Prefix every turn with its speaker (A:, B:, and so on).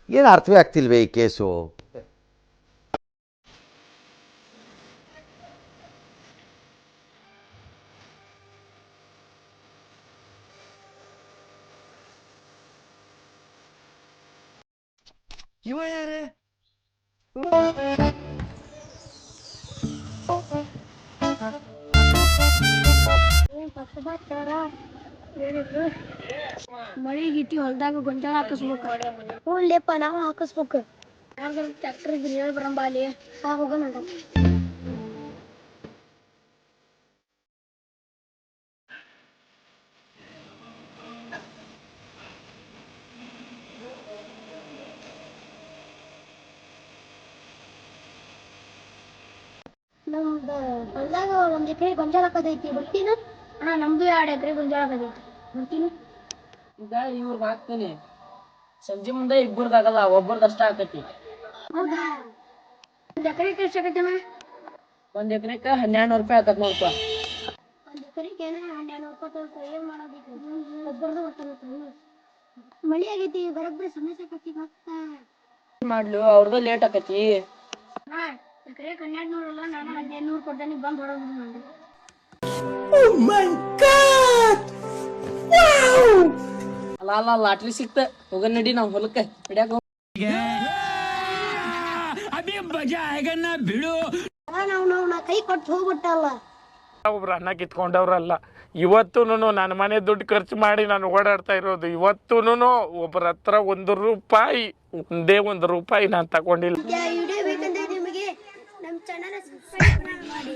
A: ಏನು ಅರ್ಥವೇ ಆಗ್ತಿಲ್ವೇ ಈ ಕೇಸು?
B: ಇವ ಯಾರೇ?
C: ಮಳಿ ಗೀತಿ ಹೊಲ್ದಾಗ ಗೊಂಜಾಳ ಹಾಕಿಸ್ಬೇಕು. ಹ್ಞೂಲೆಪ್ಪ ನಾವು ಹಾಕಿಸ್ಬೇಕು. ಟ್ರ್ಯಾಕ್ಟರ್ ಹೇಳಿ ಬರಂಬ ಅಲ್ಲಿ ಹೋಗೋಣ. ನಮ್ದು ಹೊಲ್ದಾಗ 1 ಎಕರೆ ಗೊಂಜಾಳ ಹಾಕೋದೈತಿ, ಬರ್ತೀನ? ಅಣ್ಣ ನಮ್ದು 2 ಎಕರೆ ಗೊಂಜಾಳ ಹಾಕೋದೈತಿ, ಬರ್ತೀನಿ.
D: ಈಗ ಇವ್ರು ಹಾಕ್ತೀನಿ, ಸಂಜೆ ಮುಂದೆ ಇಬ್ಬರದಾಗಲ್ಲ, ಒಬ್ಬರದಷ್ಟ ಆಕತಿ.
C: ಹೌದಾ? 1 ಎಕರೆಗೆ ಎಷ್ಟು ಆಗತ್ತಣ್ಣ?
D: 1 ಎಕರೆಕ 1200 ರೂಪಾಯಿ ಆಗತ್ ನೋಡಪ್ಪ.
C: 1 ಎಕರೆಗೆ 1200 ರೂಪಾಯಿ ಏನ್ ಮಾಡೋದೈತಿ? ಒಬ್ಬರದು ಮಳಿ ಆಗೈತಿ, ಬರೋಬ್ಬರಿ ಸಮಸ್ಯೆ ಆಕತಿ.
D: ಮಾಡ್ಲು ಅವ್ರದ್ದು ಲೇಟ್ ಆಕತಿ.
C: ಎಕರೆಗೆ 1200 ಅಲ್ಲ, ನಾನು 1500 ಕೊಡ್ತೇನೆ, ಬಂದು ಹೊಡೋದು ನೋಡಿ.
D: ಅಲ್ಲ ಲಾಟ್ರಿ ಸಿಕ್ತ, ಹೋಗ ನಡಿ ನಾವ್ ಹೊಲಕ್ಕ ಹಿಡ್ಯಾಕ.
C: ನಾವು ಕೈ ಕೊಟ್ಟು ಹೋಗ್ಬಿಟ್ಟಲ್ಲ.
E: ಒಬ್ರು ಅನ್ನ ಕಿತ್ಕೊಂಡವ್ರಲ್ಲ. ಇವತ್ತೂ ನನ್ನ ಮನೆ ದುಡ್ಡು ಖರ್ಚು ಮಾಡಿ ನಾನು ಓಡಾಡ್ತಾ ಇರೋದು. ಇವತ್ತೂ ಒಬ್ಬರ ಹತ್ರ 1 ರೂಪಾಯಿ, ಒಂದೇ 1 ರೂಪಾಯಿ ನಾನು ತಗೊಂಡಿಲ್ಲ.
C: ವಿಡಿಯೋ ಬೇಕಂದ್ರೆ ನಿಮಗೆ ನಮ್ಮ ಚಾನಲ್ ಸಬ್ಸ್ಕ್ರೈಬ್ ಮಾಡಿ.